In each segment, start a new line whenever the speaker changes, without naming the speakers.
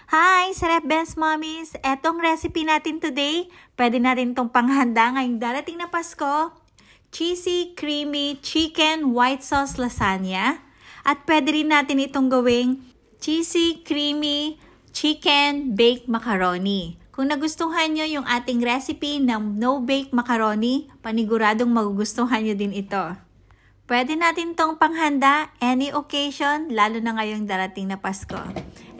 Hi, Sarap Ben's Mommies! Etong recipe natin today, pwede natin itong panghanda ngayong darating na Pasko. Cheesy, creamy, chicken, white sauce lasagna. At pwede rin natin itong gawing cheesy, creamy, chicken, baked macaroni. Kung nagustuhan nyo yung ating recipe ng no-bake macaroni, paniguradong magugustuhan nyo din ito. Pwede natin itong panghanda any occasion, lalo na ngayong darating na Pasko.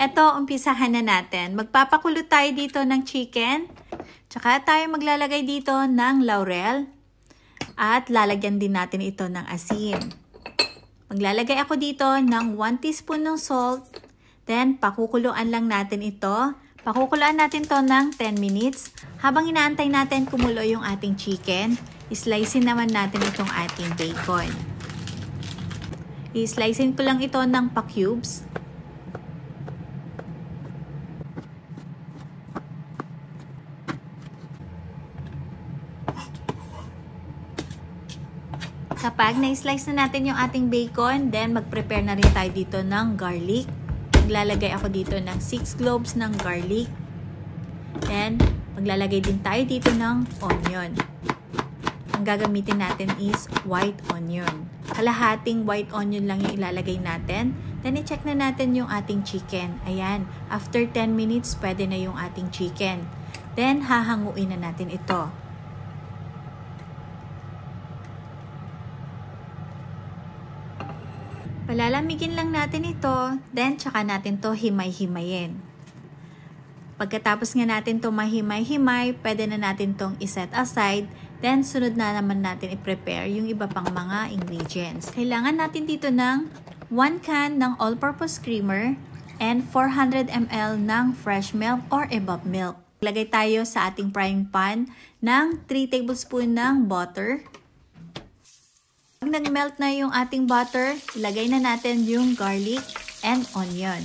Eto, umpisahan na natin. Magpapakulo tayo dito ng chicken. Tsaka tayo maglalagay dito ng laurel. At lalagyan din natin ito ng asin. Maglalagay ako dito ng 1 teaspoon ng salt. Then, pakukuluan lang natin ito. Pakukuluan natin to ng 10 minutes. Habang inaantay natin kumulo yung ating chicken, islicein naman natin itong ating bacon. I-slicein ko lang ito ng pa-cubes. Kapag na-slice na natin yung ating bacon, then mag-prepare na rin tayo dito ng garlic. Maglalagay ako dito ng 6 cloves ng garlic. Then, maglalagay din tayo dito ng onion. Ang gagamitin natin is white onion. Kalahating white onion lang yung ilalagay natin. Then, i-check na natin yung ating chicken. Ayan, after 10 minutes, pwede na yung ating chicken. Then, hahanguin na natin ito. Palalamigin lang natin ito, then tsaka natin to himay-himayin. Pagkatapos nga natin to mahimay-himay, pwede na natin tong iset aside, then sunod na naman natin i-prepare yung iba pang mga ingredients. Kailangan natin dito ng 1 can ng all-purpose creamer and 400 ml ng fresh milk or evap milk. Lagay tayo sa ating frying pan ng 3 tablespoon ng butter. Pag nag-melt na yung ating butter, ilagay na natin yung garlic and onion.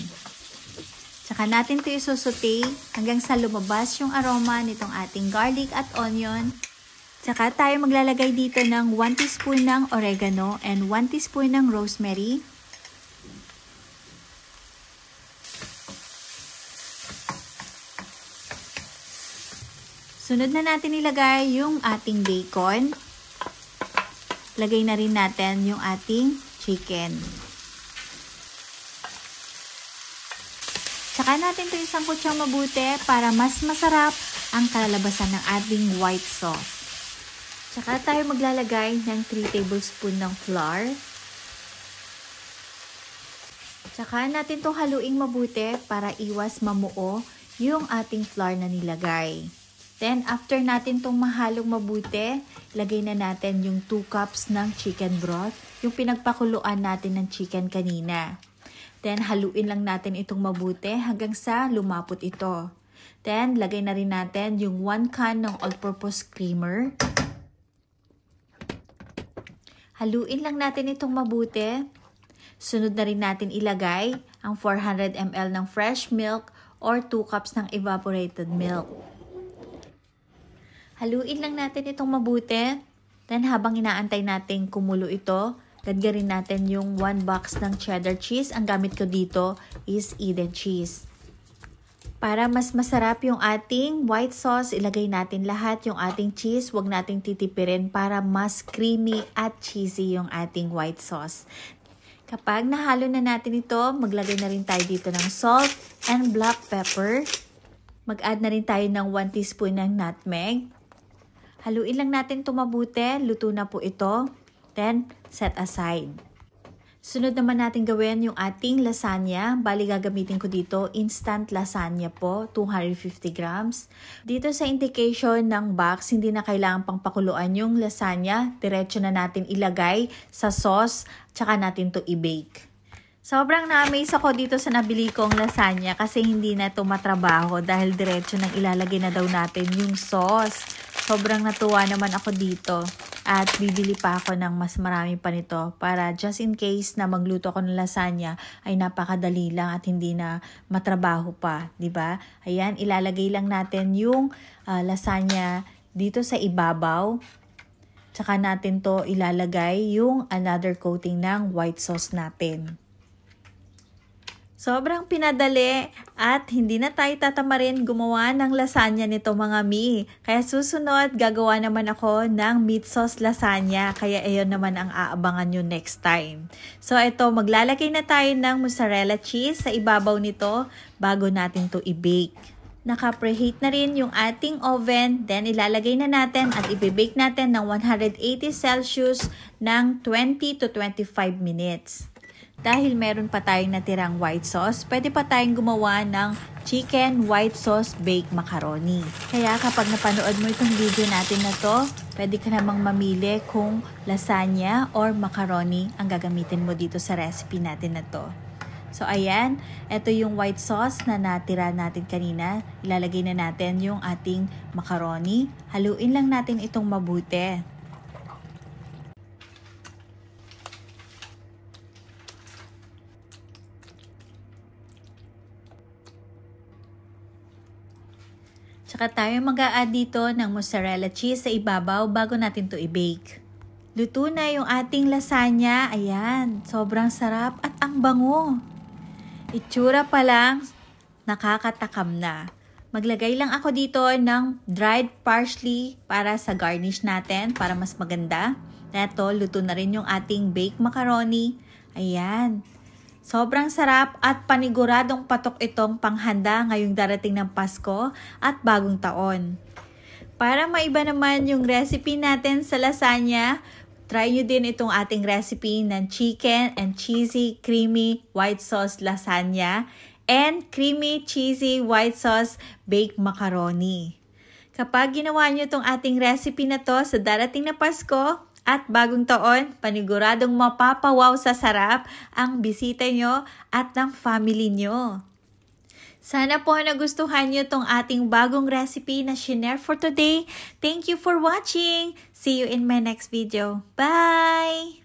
Tsaka natin ito isusute hanggang sa lumabas yung aroma nitong ating garlic at onion. Tsaka tayo maglalagay dito ng 1 teaspoon ng oregano and 1 teaspoon ng rosemary. Sunod na natin ilagay yung ating bacon. Lagay na rin natin yung ating chicken. Tsaka natin ito isangkot siyang mabuti para mas masarap ang kalalabasan ng ating white sauce. Tsaka tayo maglalagay ng 3 tablespoon ng flour. Tsaka natin ito haluing mabuti para iwas mamuo yung ating flour na nilagay. Then, after natin itong mahalong mabuti, lagay na natin yung 2 cups ng chicken broth, yung pinagpakuluan natin ng chicken kanina. Then, haluin lang natin itong mabuti hanggang sa lumapot ito. Then, lagay na rin natin yung 1 can ng all-purpose creamer. Haluin lang natin itong mabuti. Sunod na rin natin ilagay ang 400 ml ng fresh milk or 2 cups ng evaporated milk. Haluin lang natin itong mabuti. Then habang inaantay natin kumulo ito, lagyan natin yung 1 box ng cheddar cheese. Ang gamit ko dito is Eden cheese. Para mas masarap yung ating white sauce, ilagay natin lahat yung ating cheese. Huwag nating titipirin para mas creamy at cheesy yung ating white sauce. Kapag nahalo na natin ito, maglagay na rin tayo dito ng salt and black pepper. Mag-add na rin tayo ng 1 teaspoon ng nutmeg. Haluin lang natin ito mabuti. Luto na po ito. Then, set aside. Sunod naman natin gawin yung ating lasagna. Bali, gagamitin ko dito instant lasagna po, 250 grams. Dito sa indication ng box, hindi na kailangan pang pakuluan yung lasagna. Diretso na natin ilagay sa sauce, tsaka natin to i-bake. Sobrang na-amaze ako dito sa nabili kong lasagna kasi hindi na ito matrabaho dahil diretso nang ilalagay na daw natin yung sauce. Sobrang natuwa naman ako dito at bibili pa ako ng mas marami pa nito para just in case na magluto ako ng lasagna ay napakadali lang at hindi na matrabaho pa, di ba? Ayan, ilalagay lang natin yung lasagna dito sa ibabaw. Tsaka natin to ilalagay yung another coating ng white sauce natin. Sobrang pinadali at hindi na tayo tatamarin gumawa ng lasagna nito mga mi. Kaya susunod, gagawa naman ako ng meat sauce lasagna. Kaya ayon naman ang aabangan nyo next time. So ito, maglalagay na tayo ng mozzarella cheese sa ibabaw nito bago natin to i-bake. Naka-preheat na rin yung ating oven. Then ilalagay na natin at i-bake natin ng 180 Celsius ng 20 to 25 minutes. Dahil meron pa tayong natirang white sauce, pwede pa tayong gumawa ng chicken white sauce baked macaroni. Kaya kapag napanood mo itong video natin na to, pwede ka namang mamili kung lasagna or macaroni ang gagamitin mo dito sa recipe natin na to. So ayan, ito yung white sauce na natira natin kanina. Ilalagay na natin yung ating macaroni. Haluin lang natin itong mabuti. Tsaka tayo mag-a-add dito ng mozzarella cheese sa ibabaw bago natin to i-bake. Luto na yung ating lasagna. Ayan, sobrang sarap at ang bango. Itsura pa lang, nakakatakam na. Maglagay lang ako dito ng dried parsley para sa garnish natin, para mas maganda. Ito, luto na rin yung ating baked macaroni. Ayan. Sobrang sarap at paniguradong patok itong panghanda ngayong darating ng Pasko at Bagong Taon. Para maiba naman yung recipe natin sa lasagna, try nyo din itong ating recipe ng chicken and cheesy creamy white sauce lasagna and creamy cheesy white sauce baked macaroni. Kapag ginawa nyo itong ating recipe na to sa darating na Pasko at Bagong Taon, paniguradong mapapawaw sa sarap ang bisita nyo at ng family nyo. Sana po nagustuhan nyo itong ating bagong recipe na shinare for today. Thank you for watching. See you in my next video. Bye!